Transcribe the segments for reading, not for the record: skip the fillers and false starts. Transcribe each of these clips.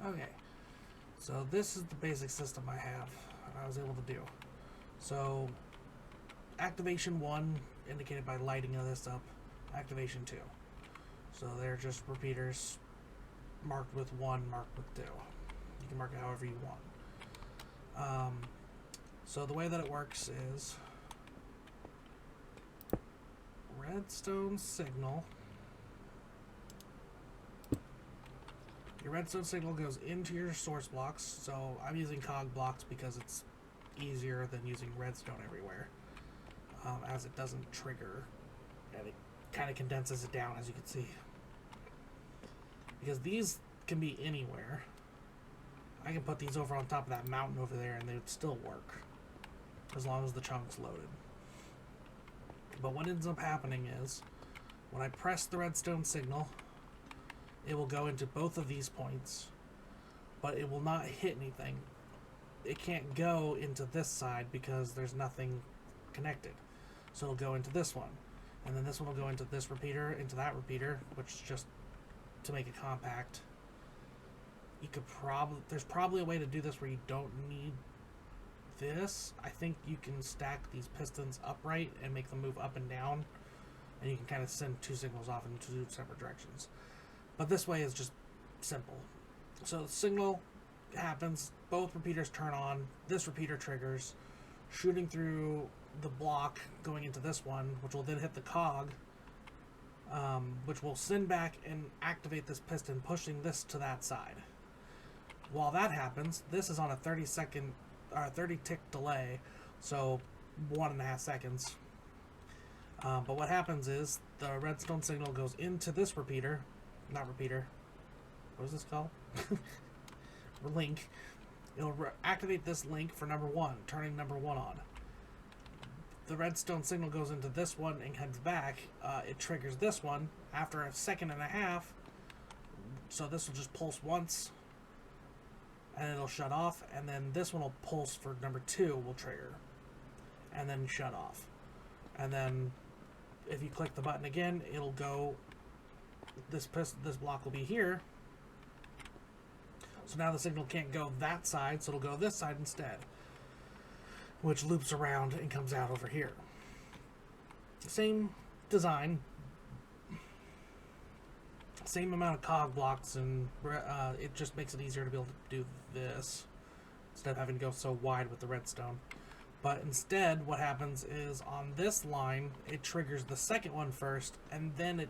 Okay, so this is the basic system I was able to do. So, activation 1 indicated by lighting of this up, activation 2. So they're just repeaters marked with 1, marked with 2. You can mark it however you want. So the way that it works is redstone signal. Your redstone signal goes into your source blocks. So I'm using cog blocks because it's easier than using redstone everywhere, as it doesn't trigger and it kind of condenses it down, as you can see. Because these can be anywhere. I can put these over on top of that mountain over there and they would still work, as long as the chunk's loaded. But what ends up happening is, when I press the redstone signal, it will go into both of these points, but it will not hit anything. It can't go into this side because there's nothing connected. So it'll go into this one, and then this one will go into this repeater, into that repeater, which is just to make it compact. You could there's probably a way to do this where you don't need this. I think you can stack these pistons upright and make them move up and down, and you can kind of send two signals off in two separate directions. But this way is just simple. So the signal happens, both repeaters turn on, this repeater triggers, shooting through the block going into this one, which will then hit the cog, which will send back and activate this piston, pushing this to that side. While that happens, this is on a 30 tick delay, so 1.5 seconds. But what happens is the redstone signal goes into this repeater, what is this called? Link. It'll activate this link for number 1, turning number 1 on. The redstone signal goes into this one and heads back. It triggers this one after 1.5 seconds. So this will just pulse once, and it'll shut off, and then this one will pulse for number 2 will trigger, and then shut off. And then if you click the button again, it'll go, this block will be here. So now the signal can't go that side, so it'll go this side instead, which loops around and comes out over here. Same design, same amount of cog blocks, and it just makes it easier to be able to do this instead of having to go so wide with the redstone. But instead, what happens is on this line, it triggers the second one first, and then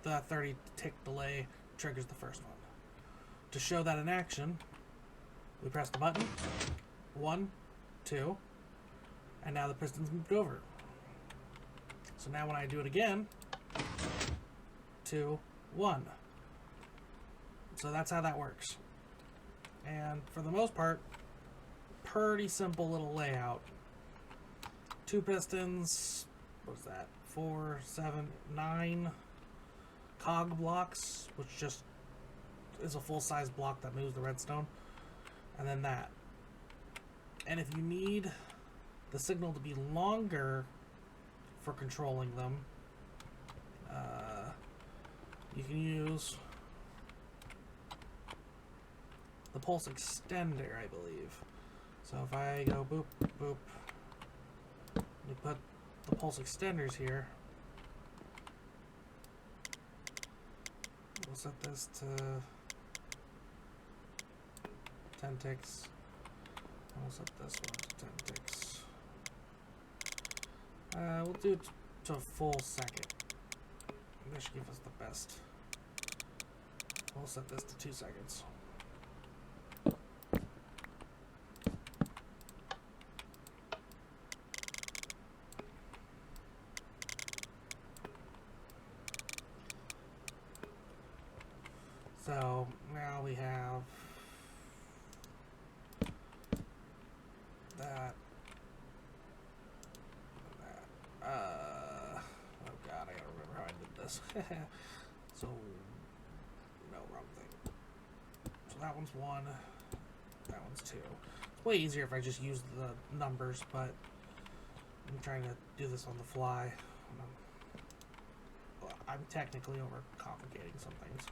the 30 tick delay triggers the first one. To show that in action, we press the button, 1, 2, and now the piston's moved over. So now when I do it again, 2, 1. So that's how that works. And for the most part, pretty simple little layout. 2 pistons, what was that? 4, 7, 9 cog blocks, which just is a full-size block that moves the redstone, and then that. And if you need the signal to be longer for controlling them, you can use the pulse extender, I believe. So if I go boop, boop, we put the pulse extenders here. We'll set this to 10 ticks. And we'll set this one to 10 ticks. We'll do it to a full second. That should give us the best. We'll set this to 2 seconds. So now we have that. Oh god, I gotta remember how I did this. So, no, wrong thing. So that one's 1, that one's 2. It's way easier if I just use the numbers, but I'm trying to do this on the fly. I'm technically overcomplicating some things.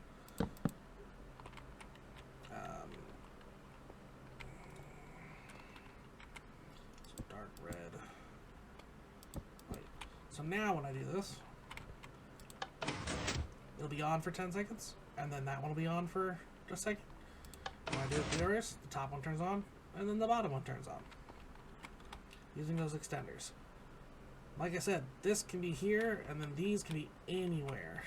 So now when I do this, it'll be on for 10 seconds, and then that one will be on for a second. When I do it the reverse, the top one turns on, and then the bottom one turns on. Using those extenders. Like I said, this can be here, and then these can be anywhere.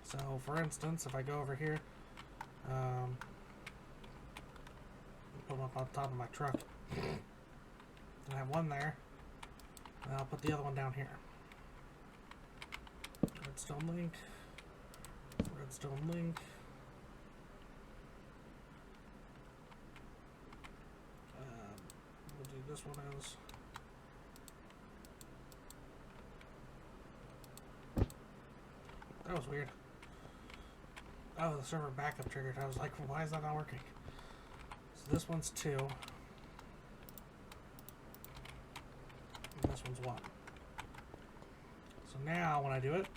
So, for instance, if I go over here, put them up on top of my truck, and I have one there, and I'll put the other one down here. Redstone link, redstone link. We'll do this one as that was weird. Oh, the server backup triggered. I was like, well, why is that not working? So this one's 2. And this one's 1. So now when I do it,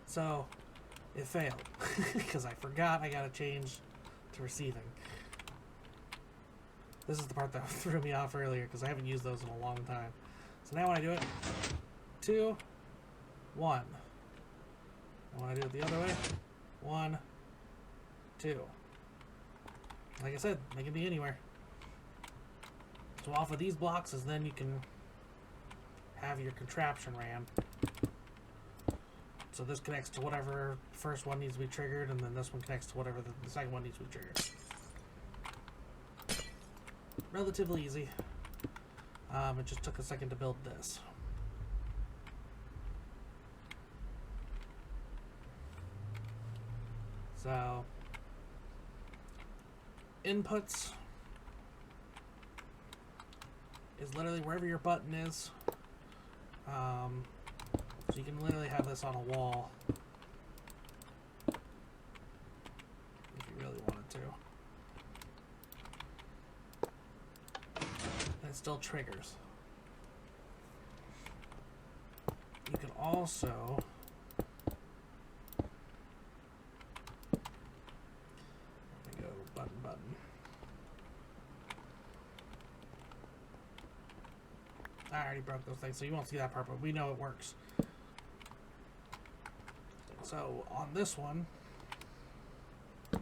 so it failed because I forgot I gotta change to receiving. This is the part that threw me off earlier because I haven't used those in a long time. So now when I do it, 2, 1. And when I do it the other way, 1, 2. Like I said, they can be anywhere. So off of these blocks is then you can have your contraption ran. So this connects to whatever the first one needs to be triggered, and then this one connects to whatever the second one needs to be triggered. Relatively easy. It just took a second to build this. So, inputs is literally wherever your button is. So you can literally have this on a wall if you really wanted to. And it still triggers. You can also go button. I already broke those things, so you won't see that part, but we know it works. So on this one, oh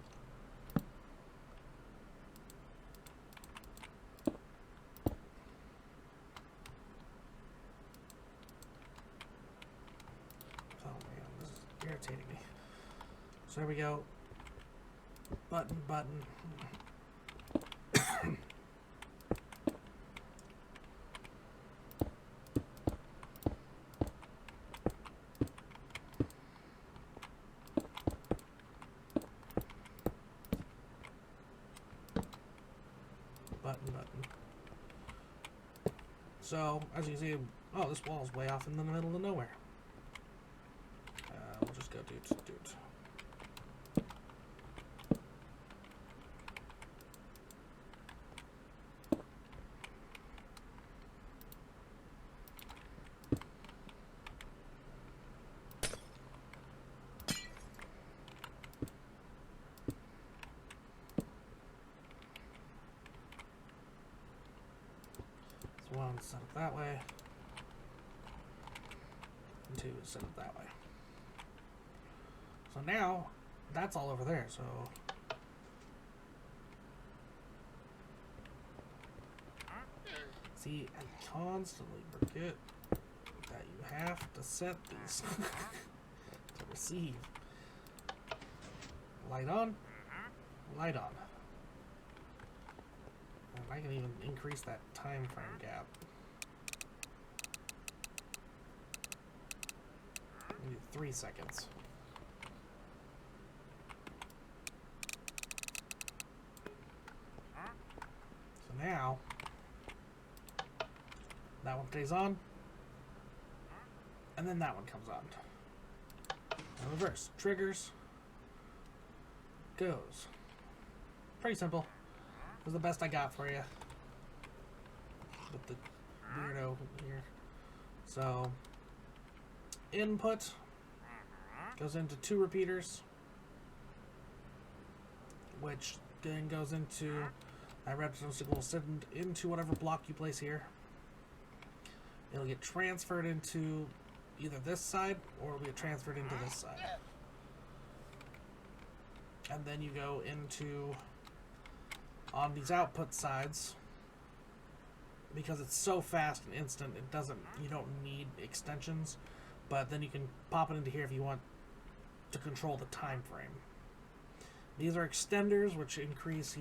man, this is irritating me. So there we go. Button. Button. So, as you can see, oh, this wall's way off in the middle of nowhere. We'll just go doot. One set up that way, and 2 set up that way. So now that's all over there. So see, I constantly forget that you have to set these to receive. Light on. And I can even increase that time frame gap. Maybe 3 seconds. So now, that one stays on, and then that one comes on. And reverse. Triggers. Goes. Pretty simple. This is the best I got for you. With the weirdo here. So, input goes into 2 repeaters, which then goes into that redstone signal will send into whatever block you place here. It'll get transferred into either this side or it'll get transferred into this side. And then you go into on these output sides, because it's so fast and instant, you don't need extensions, but then you can pop it into here if you want to control the time frame. These are extenders, which increase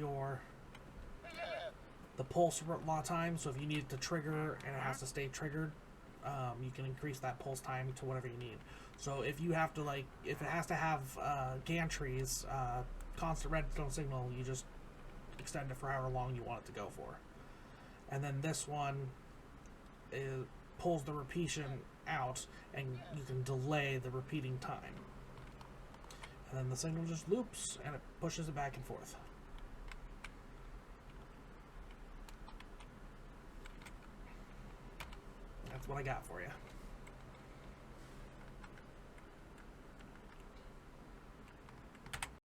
the pulse law time. So if you need it to trigger and it has to stay triggered, you can increase that pulse time to whatever you need. So if you have to, like, if it has to have gantries, constant redstone signal, you just extend it for however long you want it to go for. And then this one pulls the repetion out, and you can delay the repeating time. And then the signal just loops, and it pushes it back and forth. That's what I got for you.